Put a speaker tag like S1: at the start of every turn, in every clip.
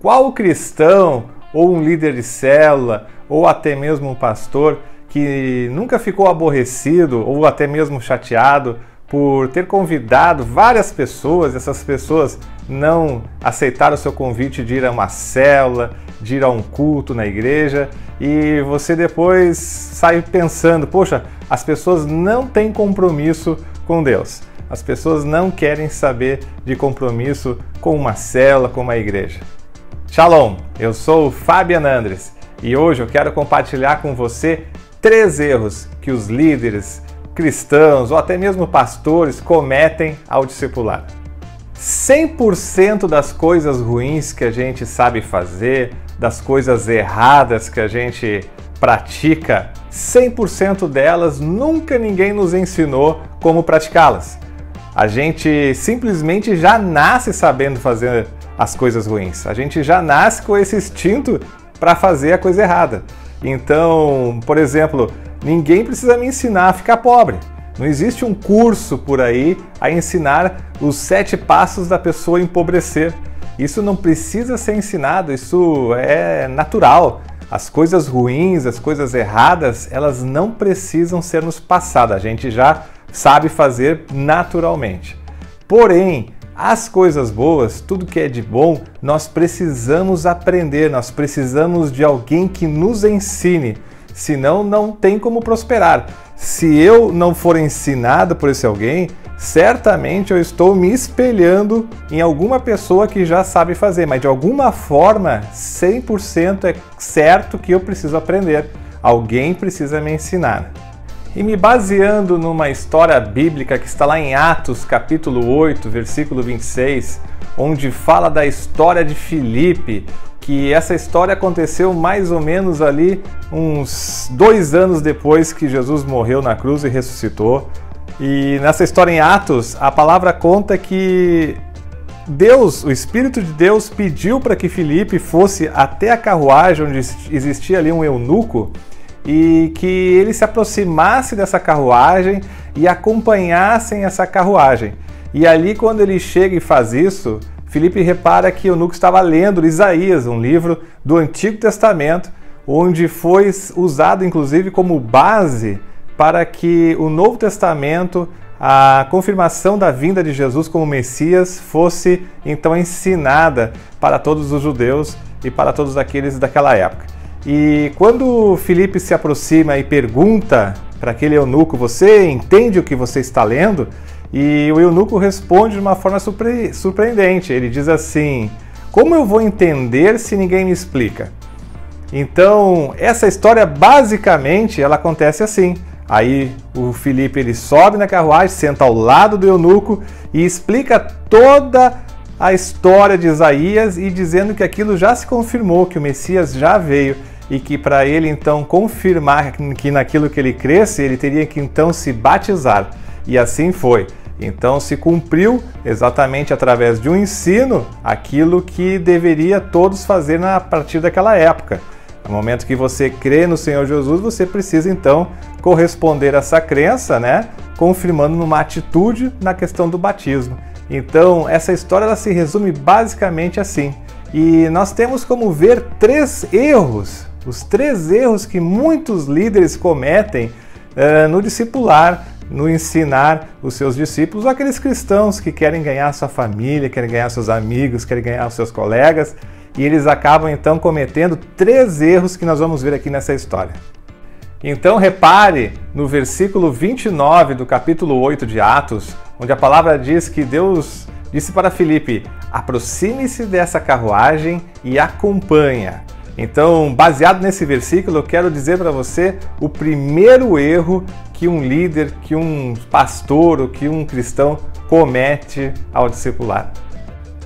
S1: qual cristão, ou um líder de célula, ou até mesmo um pastor que nunca ficou aborrecido ou até mesmo chateado por ter convidado várias pessoas, essas pessoas não aceitaram o seu convite de ir a uma célula, de ir a um culto na igreja, e você depois sai pensando, poxa, as pessoas não têm compromisso com Deus, as pessoas não querem saber de compromisso com uma célula, com uma igreja. Shalom, eu sou o Fabian Andres e hoje eu quero compartilhar com você 3 erros que os líderes, cristãos ou até mesmo pastores cometem ao discipular. 100% das coisas ruins que a gente sabe fazer, das coisas erradas que a gente pratica, 100% delas nunca ninguém nos ensinou como praticá-las. A gente simplesmente já nasce sabendo fazer as coisas ruins. A gente já nasce com esse instinto para fazer a coisa errada. Então, por exemplo, ninguém precisa me ensinar a ficar pobre. Não existe um curso por aí a ensinar os 7 passos da pessoa empobrecer. Isso não precisa ser ensinado, isso é natural. As coisas ruins, as coisas erradas, elas não precisam ser nos passadas. A gente já sabe fazer naturalmente. Porém, as coisas boas, tudo que é de bom, nós precisamos aprender, nós precisamos de alguém que nos ensine, senão não tem como prosperar. Se eu não for ensinado por esse alguém, certamente eu estou me espelhando em alguma pessoa que já sabe fazer, mas de alguma forma, 100% é certo que eu preciso aprender. Alguém precisa me ensinar. E me baseando numa história bíblica que está lá em Atos, capítulo 8, versículo 26, onde fala da história de Filipe, que essa história aconteceu mais ou menos ali uns 2 anos depois que Jesus morreu na cruz e ressuscitou. E nessa história em Atos, a palavra conta que Deus, o Espírito de Deus, pediu para que Filipe fosse até a carruagem onde existia ali um eunuco, e que ele se aproximasse dessa carruagem e acompanhassem essa carruagem. E ali, quando ele chega e faz isso, Filipe repara que o eunuco estava lendo Isaías, um livro do Antigo Testamento, onde foi usado inclusive como base para que o Novo Testamento, a confirmação da vinda de Jesus como Messias, fosse então ensinada para todos os judeus e para todos aqueles daquela época. E quando Filipe se aproxima e pergunta para aquele eunuco, você entende o que você está lendo? E o eunuco responde de uma forma surpreendente. Ele diz assim, como eu vou entender se ninguém me explica? Então, essa história basicamente ela acontece assim. Aí o Filipe ele sobe na carruagem, senta ao lado do eunuco e explica toda a história de Isaías e dizendo que aquilo já se confirmou, que o Messias já veio. E que para ele então confirmar que naquilo que ele cresce, ele teria que então se batizar. E assim foi. Então se cumpriu exatamente através de um ensino aquilo que deveria todos fazer a partir daquela época. No momento que você crê no Senhor Jesus, você precisa então corresponder a essa crença, né? Confirmando numa atitude na questão do batismo. Então essa história ela se resume basicamente assim. E nós temos como ver 3 erros. Os 3 erros que muitos líderes cometem no discipular, no ensinar os seus discípulos, ou aqueles cristãos que querem ganhar sua família, querem ganhar seus amigos, querem ganhar os seus colegas, e eles acabam então cometendo 3 erros que nós vamos ver aqui nessa história. Então repare no versículo 29 do capítulo 8 de Atos, onde a palavra diz que Deus disse para Filipe, aproxime-se dessa carruagem e acompanha. Então, baseado nesse versículo, eu quero dizer para você o primeiro erro que um líder, que um pastor ou que um cristão comete ao discipular.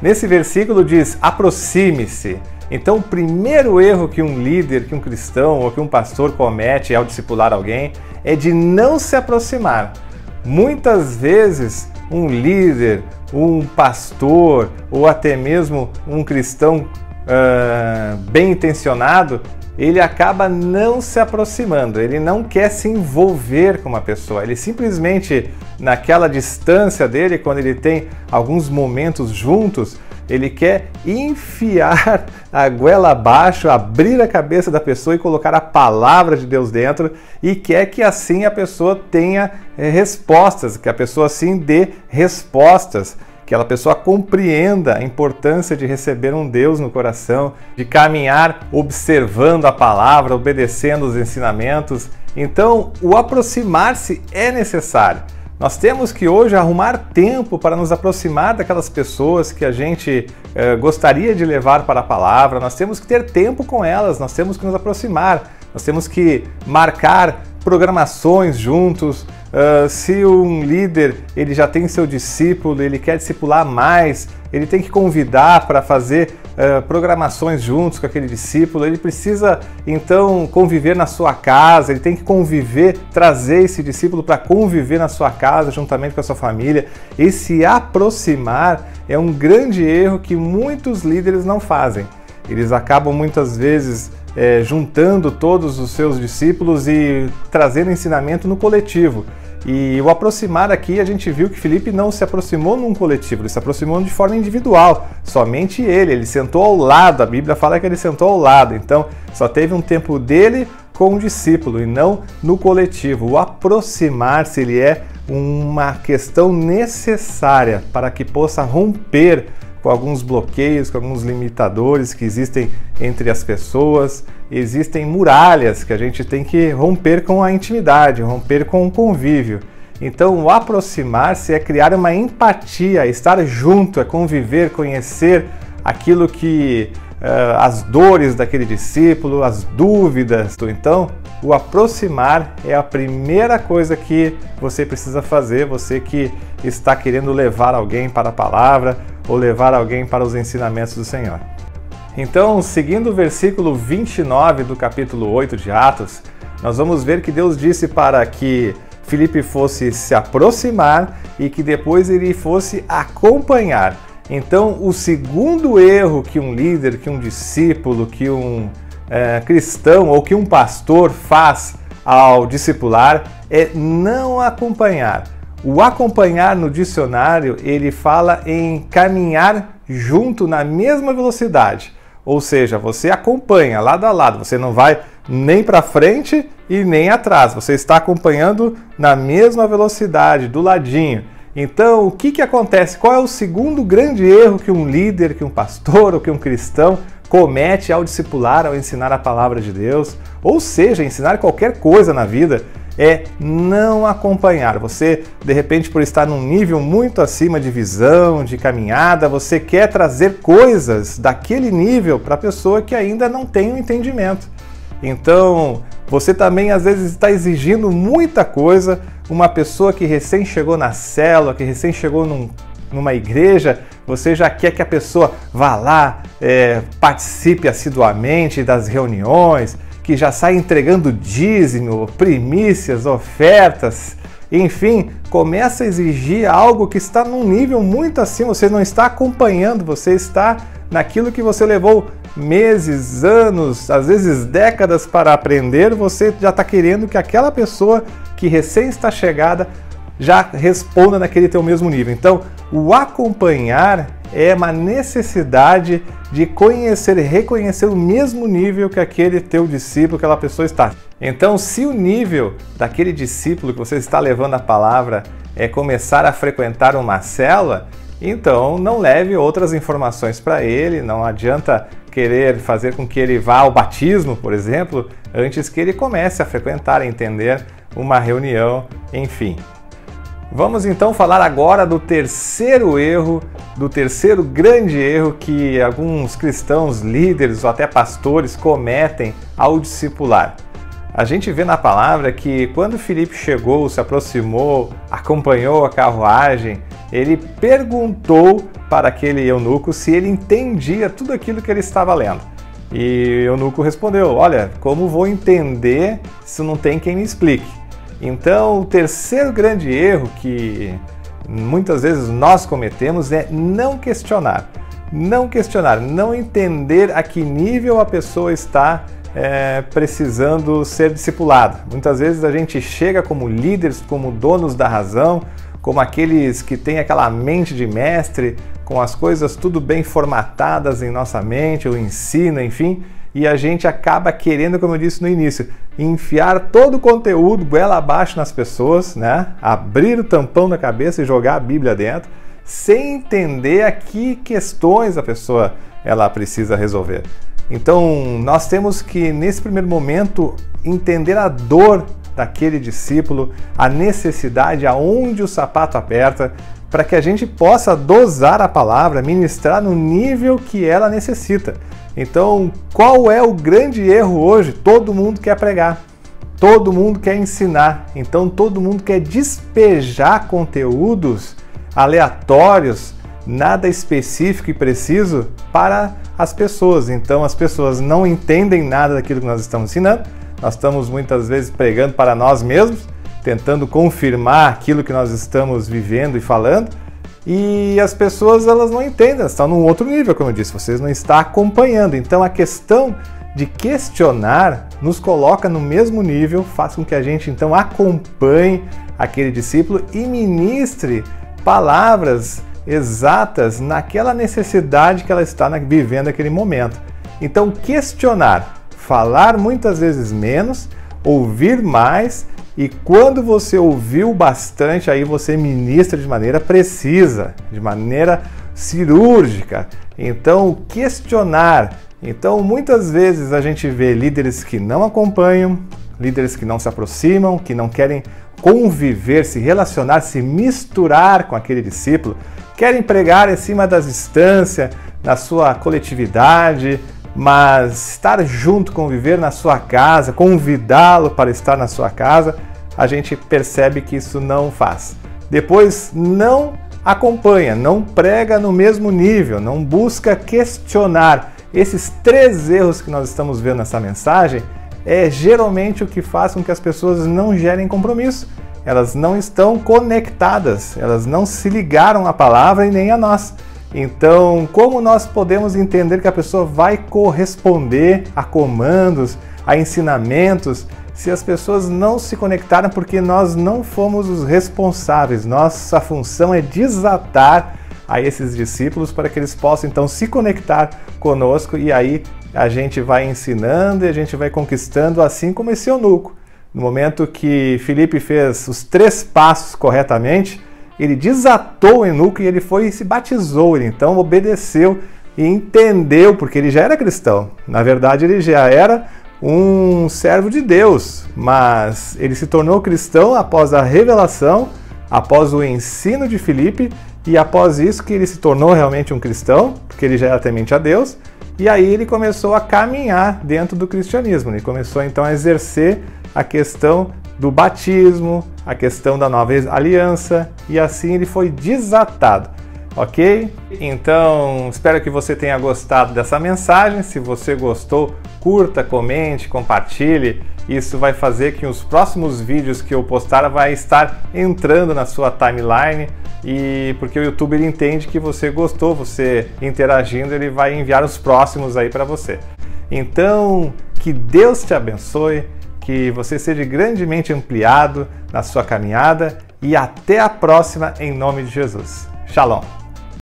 S1: Nesse versículo diz, aproxime-se. Então, o primeiro erro que um líder, que um cristão ou que um pastor comete ao discipular alguém é de não se aproximar. Muitas vezes, um líder, um pastor ou até mesmo um cristão bem intencionado, ele acaba não se aproximando, ele não quer se envolver com uma pessoa, ele simplesmente, naquela distância dele, quando ele tem alguns momentos juntos, ele quer enfiar a goela abaixo, abrir a cabeça da pessoa e colocar a palavra de Deus dentro, e quer que assim a pessoa tenha respostas, que a pessoa assim dê respostas, que a pessoa compreenda a importância de receber um Deus no coração, de caminhar observando a palavra, obedecendo os ensinamentos. Então, o aproximar-se é necessário. Nós temos que hoje arrumar tempo para nos aproximar daquelas pessoas que a gente gostaria de levar para a palavra. Nós temos que ter tempo com elas, nós temos que nos aproximar, nós temos que marcar programações juntos. Se um líder ele já tem seu discípulo, ele quer discipular mais, ele tem que convidar para fazer programações juntos com aquele discípulo, ele precisa então conviver na sua casa, ele tem que conviver, trazer esse discípulo para conviver na sua casa juntamente com a sua família. E se aproximar é um grande erro que muitos líderes não fazem. Eles acabam muitas vezes juntando todos os seus discípulos e trazendo ensinamento no coletivo. E o aproximar aqui, a gente viu que Filipe não se aproximou num coletivo, ele se aproximou de forma individual, somente ele sentou ao lado, a Bíblia fala que ele sentou ao lado, então só teve um tempo dele com o discípulo e não no coletivo. O aproximar-se, ele é uma questão necessária para que possa romper com alguns bloqueios, com alguns limitadores que existem entre as pessoas. Existem muralhas que a gente tem que romper com a intimidade, romper com o convívio. Então, o aproximar-se é criar uma empatia, estar junto, é conviver, conhecer aquilo que as dores daquele discípulo, as dúvidas. Então, o aproximar é a primeira coisa que você precisa fazer, você que está querendo levar alguém para a palavra ou levar alguém para os ensinamentos do Senhor. Então, seguindo o versículo 29 do capítulo 8 de Atos, nós vamos ver que Deus disse para que Filipe fosse se aproximar e que depois ele fosse acompanhar. Então, o segundo erro que um líder, que um discípulo, que um cristão ou que um pastor faz ao discipular é não acompanhar. O acompanhar no dicionário, ele fala em caminhar junto na mesma velocidade. Ou seja, você acompanha lado a lado, você não vai nem para frente e nem atrás, você está acompanhando na mesma velocidade, do ladinho. Então, o que acontece? Qual é o segundo grande erro que um líder, que um pastor ou que um cristão comete ao discipular, ao ensinar a palavra de Deus? Ou seja, ensinar qualquer coisa na vida é não acompanhar. Você, de repente, por estar num nível muito acima de visão, de caminhada, você quer trazer coisas daquele nível para a pessoa que ainda não tem o entendimento. Então, você também às vezes está exigindo muita coisa. Uma pessoa que recém chegou na célula, que recém chegou numa igreja, você já quer que a pessoa vá lá, participe assiduamente das reuniões, que já sai entregando dízimo, primícias, ofertas, enfim, começa a exigir algo que está num nível muito acima, você não está acompanhando, você está naquilo que você levou meses, anos, às vezes décadas para aprender, você já está querendo que aquela pessoa que recém está chegada já responda naquele teu mesmo nível. Então, o acompanhar é uma necessidade de conhecer e reconhecer o mesmo nível que aquele teu discípulo, aquela pessoa está. Então, se o nível daquele discípulo que você está levando a palavra é começar a frequentar uma célula, então não leve outras informações para ele, não adianta querer fazer com que ele vá ao batismo, por exemplo, antes que ele comece a frequentar, a entender uma reunião, enfim. Vamos então falar agora do terceiro erro, do terceiro grande erro que alguns cristãos, líderes ou até pastores cometem ao discipular. A gente vê na palavra que quando Filipe chegou, se aproximou, acompanhou a carruagem, ele perguntou para aquele eunuco se ele entendia tudo aquilo que ele estava lendo. E o eunuco respondeu: olha, como vou entender se não tem quem me explique? Então, o terceiro grande erro que muitas vezes nós cometemos é não questionar. Não questionar, não entender a que nível a pessoa está precisando ser discipulada. Muitas vezes a gente chega como líderes, como donos da razão, como aqueles que têm aquela mente de mestre, com as coisas tudo bem formatadas em nossa mente, o ensino, enfim, e a gente acaba querendo, como eu disse no início, enfiar todo o conteúdo goela abaixo nas pessoas, né? Abrir o tampão da cabeça e jogar a Bíblia dentro, sem entender a que questões a pessoa ela precisa resolver. Então, nós temos que, nesse primeiro momento, entender a dor daquele discípulo, a necessidade, aonde o sapato aperta, para que a gente possa dosar a palavra, ministrar no nível que ela necessita. Então, qual é o grande erro hoje? Todo mundo quer pregar, todo mundo quer ensinar, então todo mundo quer despejar conteúdos aleatórios, nada específico e preciso para as pessoas. Então as pessoas não entendem nada daquilo que nós estamos ensinando, nós estamos muitas vezes pregando para nós mesmos, tentando confirmar aquilo que nós estamos vivendo e falando, e as pessoas elas não entendem, elas estão num outro nível, como eu disse, vocês não estão acompanhando. Então a questão de questionar nos coloca no mesmo nível, faz com que a gente então acompanhe aquele discípulo e ministre palavras exatas naquela necessidade que ela está vivendo naquele momento. Então questionar, falar muitas vezes menos, ouvir mais, e quando você ouviu bastante, aí você ministra de maneira precisa, de maneira cirúrgica. Então, questionar. Então, muitas vezes a gente vê líderes que não acompanham, líderes que não se aproximam, que não querem conviver, se relacionar, se misturar com aquele discípulo, querem pregar em cima da distância, na sua coletividade, mas estar junto, conviver na sua casa, convidá-lo para estar na sua casa, a gente percebe que isso não faz. Depois não acompanha, não prega no mesmo nível, não busca questionar. Esses 3 erros que nós estamos vendo nessa mensagem é geralmente o que faz com que as pessoas não gerem compromisso. Elas não estão conectadas, elas não se ligaram à palavra e nem a nós. Então, como nós podemos entender que a pessoa vai corresponder a comandos, a ensinamentos, se as pessoas não se conectaram porque nós não fomos os responsáveis? Nossa função é desatar a esses discípulos para que eles possam então se conectar conosco, e aí a gente vai ensinando e a gente vai conquistando, assim como esse eunuco. No momento que Filipe fez os 3 passos corretamente, ele desatou o eunuco e ele foi e se batizou. Ele então obedeceu e entendeu, porque ele já era cristão. Na verdade, ele já era um servo de Deus, mas ele se tornou cristão após a revelação, após o ensino de Filipe, e após isso que ele se tornou realmente um cristão, porque ele já era temente a Deus, e aí ele começou a caminhar dentro do cristianismo. Ele começou então a exercer a questão do batismo, a questão da nova aliança, e assim ele foi desatado, ok? Então, espero que você tenha gostado dessa mensagem. Se você gostou, curta, comente, compartilhe. Isso vai fazer que os próximos vídeos que eu postar vai estar entrando na sua timeline, e porque o YouTube ele entende que você gostou, você interagindo, ele vai enviar os próximos aí para você. Então, que Deus te abençoe, que você seja grandemente ampliado na sua caminhada, e até a próxima em nome de Jesus. Shalom!